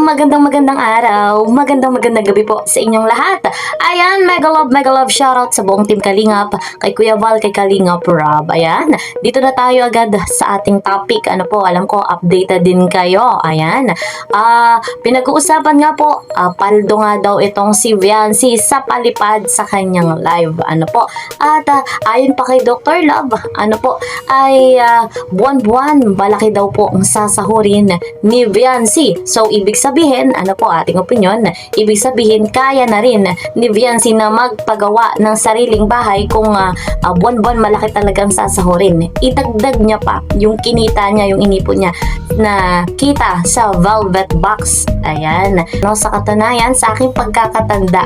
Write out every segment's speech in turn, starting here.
magandang araw, magandang gabi po sa inyong lahat. Ayan, mega love shoutout sa buong team Kalingap, kay Kuya Val, kay Kalingap Rob. Ayan, dito na tayo agad sa ating topic. Ano po, alam ko, updated din kayo. Ayan, pinag-uusapan nga po, paldo nga daw itong si Viancy sa palipad sa kanyang live. Ano po, at ayon pa kay Dr. Love, ano po, ay buwan-buwan, malaki daw po ang sasahurin ni Viancy. So, ibig sabihin, ano po ating opinion, ibig sabihin, kaya na rin ni Viancy na magpagawa ng sariling bahay kung buwan-buwan malaki talagang sasahurin. Idagdag niya pa yung kinita niya, yung inipon niya na kita sa Velvet Box. Ayan. No, sa katunayan, sa aking pagkakatanda,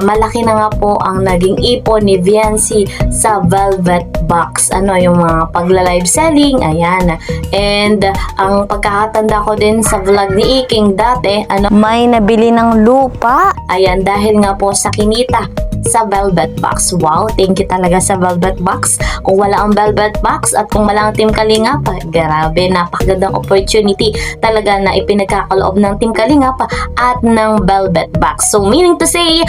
malaki na nga po ang naging ipon ni Viancy sa Velvet Box. Ano, yung mga pagla-live selling, ayan. And ang pagkakatanda ko din sa vlog ni Iking dati, ano, may nabili ng lupa. Ayan, dahil nga po sa kinita sa Velvet Box. Wow, thank you talaga sa Velvet Box. Kung wala ang Velvet Box at kung wala ang Team Kalingap, grabe, napakagandang opportunity talaga na ipinagkakaloob ng Team Kalingap at ng Velvet Box. So, meaning to say,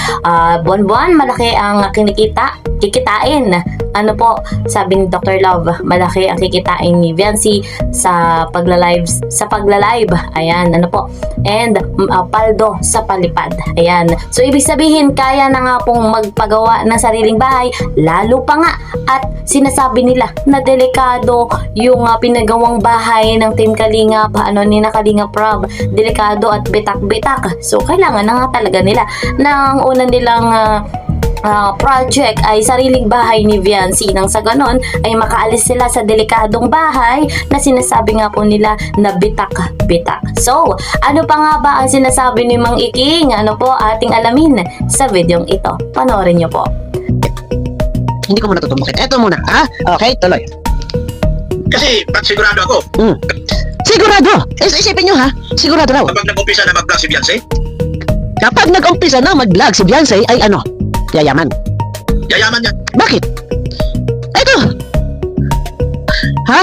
buwan-buwan, malaki ang kikitain. Ano po, sabi ni Dr. Love, malaki ang kikitain ni Viancy sa pagla-live. Ayan, ano po. And paldo sa palipad. Ayan. So, ibig sabihin, kaya na nga pong magpagawa ng sariling bahay, lalo pa nga. At sinasabi nila na delikado yung pinagawang bahay ng Team Kalingap, ni Kalingap Rob. Delikado at bitak-bitak. So, kailangan na nga talaga nila ng una nilang project ay sariling bahay ni Viancy, nang sa ganon ay makaalis sila sa delikadong bahay na sinasabi nga po nila na bitak-bitak. So, ano pa nga ba ang sinasabi ni Mang Iking? Ano po ating alamin sa videong ito. Panoorin nyo po. Hindi ko muna tutumbukit. Eto muna, ha? Okay, tuloy. Kasi pag sigurado ako, Sigurado! Isipin nyo, ha? Sigurado raw. kapag nag-umpisa na mag-vlog si Beyonce, Kapag nag-umpisa na mag-vlog si Beyonce ay ano? Yayaman. yayaman niya. Bakit? Eto! Ha?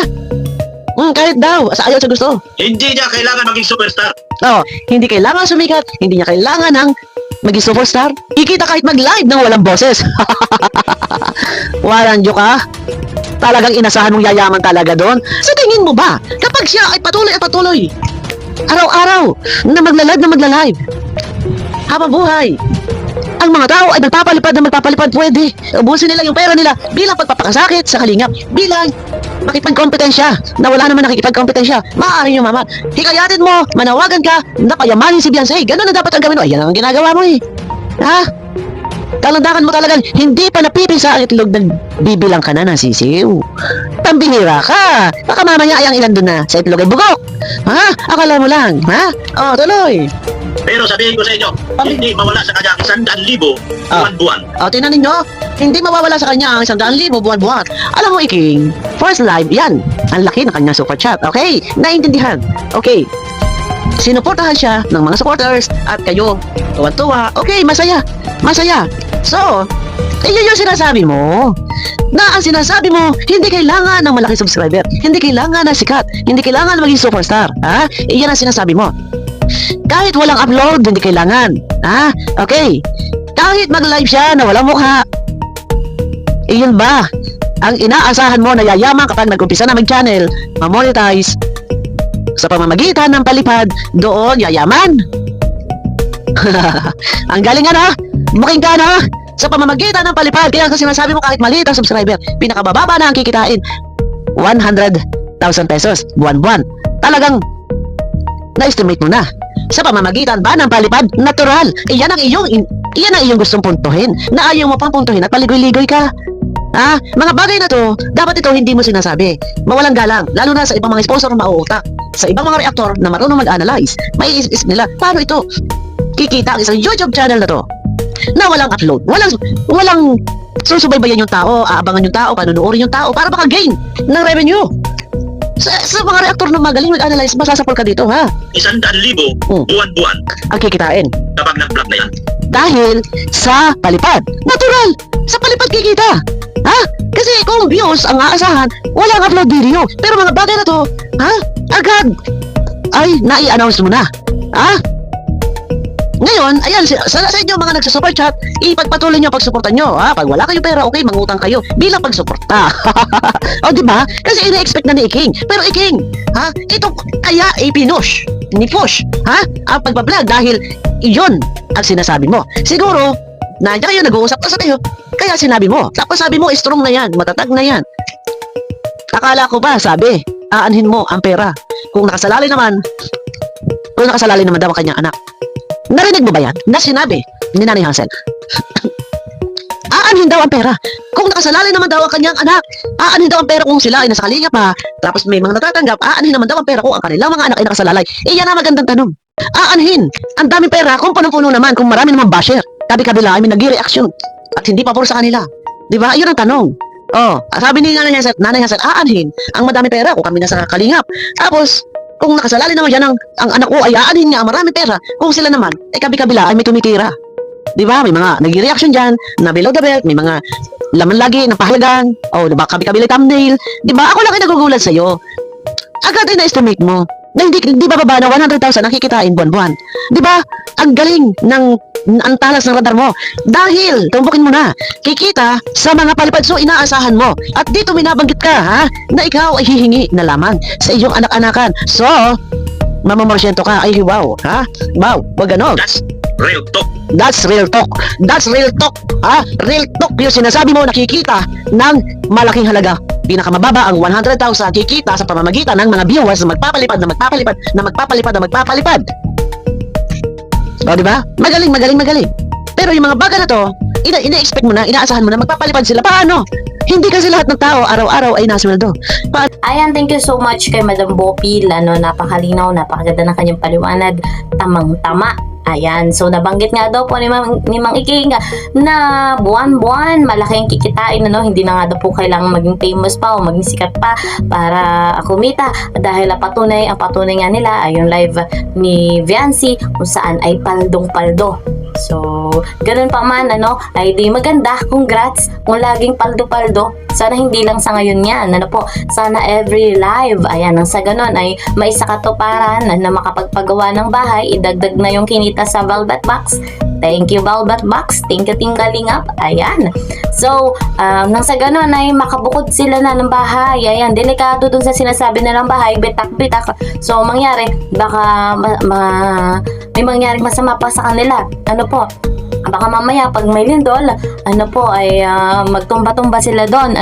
Kahit daw, sa ayaw sa gusto. Hindi niya kailangan maging superstar. Oo, hindi kailangan sumikat, hindi niya kailangan ng maging superstar. Ikita kahit mag-live nang walang boses. Walang joke, ha? Talagang inasahan mong yayaman talaga doon. Sa tingin mo ba, kapag siya ay patuloy at patuloy, araw-araw, na magla-live, habang buhay, ang mga tao ay magpapalipad, pwede. Ubusin nila yung pera nila bilang pagpapakasakit sa Kalingap, bilang makipagkompetensya na wala naman nakikipagkompetensya. Maaari yung mamat. Hikayatin mo, manawagan ka, na payamanin si Beyonce. Ganun na dapat ang gawin mo. Ayan ang ginagawa mo eh. Ha? Talandakan mo talagang hindi pa napipisa ang itlog ng bibilang ka na ng sisiw. Pambihira ka. Baka mamaya ay ang ilan doon na sa itlog ay bugok. Ha? Akala mo lang. Ha? O, tuloy. Pero sabihin ko sa inyo, hindi mawala sa kanya 100,000 buwan-buwan. O, tingnan ninyo. Hindi mawawala sa kanya ang 100,000 buwan-buwan. Alam mo, Iking, first live, yan. Ang laki ng kanyang super chat. Okay? Naintindihan. Okay. Sinuportahan siya ng mga supporters at kayo, tuwan-tuwa. Okay, masaya. Masaya. So, iyon yung sinasabi mo. Na ang sinasabi mo, hindi kailangan ng malaki subscriber. Hindi kailangan na sikat. Hindi kailangan maging superstar. Ha? Iyan ang sinasabi mo. Kahit walang upload, hindi kailangan. Ha? Okay. Kahit mag-live siya na walang mukha. Iyon ba ang inaasahan mo na yayaman kapag nag-umpisa na mag-channel, ma-monetize, sa pamamagitan ng palipad, doon yayaman? Ang galing ano? Muking ka no? Sa pamamagitan ng palipad, kaya kasi sinasabi mo kahit maliit ang subscriber, pinakabababa na ang kikitain, 100,000 pesos buwan-buwan. Talagang na-estimate mo na. Sa pamamagitan ba ng palipad, natural. Iyan ang iyong gustong puntuhin, na ayaw mo pang puntuhin at paligoy-ligoy ka. Ha? Mga bagay na to, dapat ito hindi mo sinasabi. Mawalang galang, lalo na sa ibang mga sponsor na mauutak. Sa ibang mga reactor na marunong mag-analyze, may isip nila, paano ito kikita ang isang YouTube channel na to na walang upload, walang susubaybayan yung tao, aabangan yung tao, panunuorin yung tao para maka-gain ng revenue. Sa mga reactor na magaling mag-analyze, masasapol ka dito, ha? 100,000 buwan-buwan Ang kikitain. kapag nag-vlog na yan. Dahil sa palipad. Natural! Sa palipad kikita. Ha? Kasi kung views ang aasahan, walang upload video. Pero mga bagay na to, ha? Agad ay nai-announce mo na. Ha? Ngayon, ayan, sa inyo mga nagsa-super chat, ipagpatuloy nyo ang pagsuporta nyo. Ha? Pag wala kayong pera, okay, mangutang kayo bilang pagsuporta. O, di ba? Kasi ina-expect na ni Iking. Pero Iking, ha? Ito kaya ipinush, ni-push, ha? Ang pagbablog dahil iyon ang sinasabi mo. Siguro, nandiyan kayo, nag-uusap na sa kayo, kaya sinabi mo. Tapos sabi mo, strong na yan, matatag na yan. Akala ko ba, sabi, aanhin mo ang pera. Kung nakasalalay naman daw ang kanyang anak. Narinig mo ba yan? Na sinabi ni Nanay Hansel. Aanhin daw ang pera. Kung nakasalalay naman daw ang kanyang anak, aanhin daw ang pera kung sila ay nasa kalinga pa. Tapos may mga natatanggap, aanhin naman daw ang pera kung ang kanilang mga anak ay nakasalalay. Iyan ang magandang tanong. Aanhin. Ang daming pera kung punong-puno naman, kung marami naman basher. Kabi-kabila ay may nag-reaction at hindi pabor sa kanila. Di ba? Yun ang tanong. Oh, sabi ni Nanay Hansel, aanhin ang madami pera kung kami nasa kalingap. Tapos, kung nakasalalay naman yan ang anak ko ay aanhin niya ang marami pera kung sila naman ay kabi-kabila ay may tumitira. Di ba? May mga nag-reaction dyan na below the belt, may mga laman lagi ng pahalagan. Oh, di ba? Kabi-kabila thumbnail. Di ba? Ako lang ay nagugulat sa'yo. Agad ay na-estimate mo na hindi bababa na 100,000 nakikitain buwan-buwan. Di ba? Ang galing ng ang talas ng radar mo. Dahil, tumbukin mo na, kikita sa mga palipad, so inaasahan mo. At dito minabanggit ka, ha, na ikaw ay hihingi na lamang sa iyong anak-anakan. So, mamamorsyento ka, ay wow, ha? Wow, wag ganon. That's real talk. That's real talk. That's real talk. Ha? Real talk yung sinasabi mo nakikita ng malaking halaga. Pinakamababa ang 100,000 kikita sa pamamagitan ng mga viewers na magpapalipad. O, di ba? Magaling. Pero yung mga baga na to, ina-expect mo na, inaasahan mo na magpapalipad sila. Paano? Hindi kasi lahat ng tao araw-araw ay nasweldo. Ayan, thank you so much kay Madam Bopil. Napakalinaw, napakaganda ng kanyang paliwanag. Tamang-tama. Ayan, so nabanggit nga daw po ni Mang Iking na buwan-buwan malaking kikitain, hindi na nga daw po kailangan maging famous pa o maging sikat pa para kumita dahil ang patunay nga nila ay yung live ni Viancy kung saan ay paldong-paldo. So, ganun pa man, ay di maganda, congrats kung laging paldo-paldo. Sana hindi lang sa ngayon yan, sana every live, ayan, nang sa ganun ay may sakatuparan na makapagpagawa ng bahay, idagdag na yung kinita sa Velvet Box. Thank you, Velvet Box. Thank you, Team Kalingap. Ayan. So, nang sa ganun ay makabukod sila na ng bahay. Ayan, delikado dun sa sinasabi na ng bahay, bitak-bitak. So, mangyari, baka may mangyaring masama pa sa kanila. Baka mamaya pag may lindol, ay magtumba-tumba sila doon.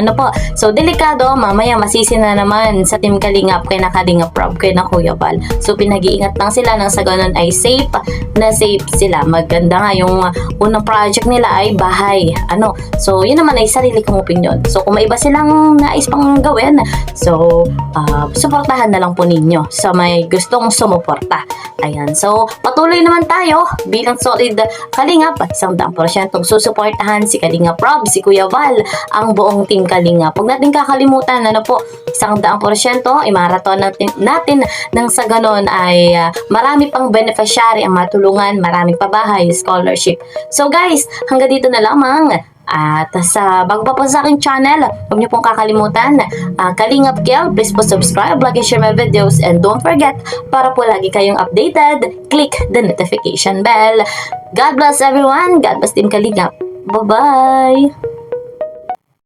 So delikado, mamaya masisi na naman sa Team Kalingap, kay na Kalingap Rob, kay na Kuya Val. So pinag-iingat lang sila nang sa ganun ay safe sila. Maganda nga yung unang project nila ay bahay. So yun naman ay sarili kong opinion. So kung may iba silang nais pang gawin, so suportahan na lang po ninyo sa may gustong sumuporta. Ayan, so patuloy naman tayo bilang solid Kalingap. 100% susuportahan si Kalingap Rob, si Kuya Val, ang buong Team Kalingap. Huwag natin kakalimutan, 100% i-marathon natin nang sa ganon ay marami pang beneficiary ang matulungan, maraming pabahay, scholarship. So guys, hanggang dito na lamang. At sa bago pa po sa aking channel, huwag niyo pong kakalimutan, Kalingap Kel, please po subscribe, like and share my videos, and don't forget, para po lagi kayong updated, click the notification bell. God bless everyone, God bless Team Kalingap. Bye-bye!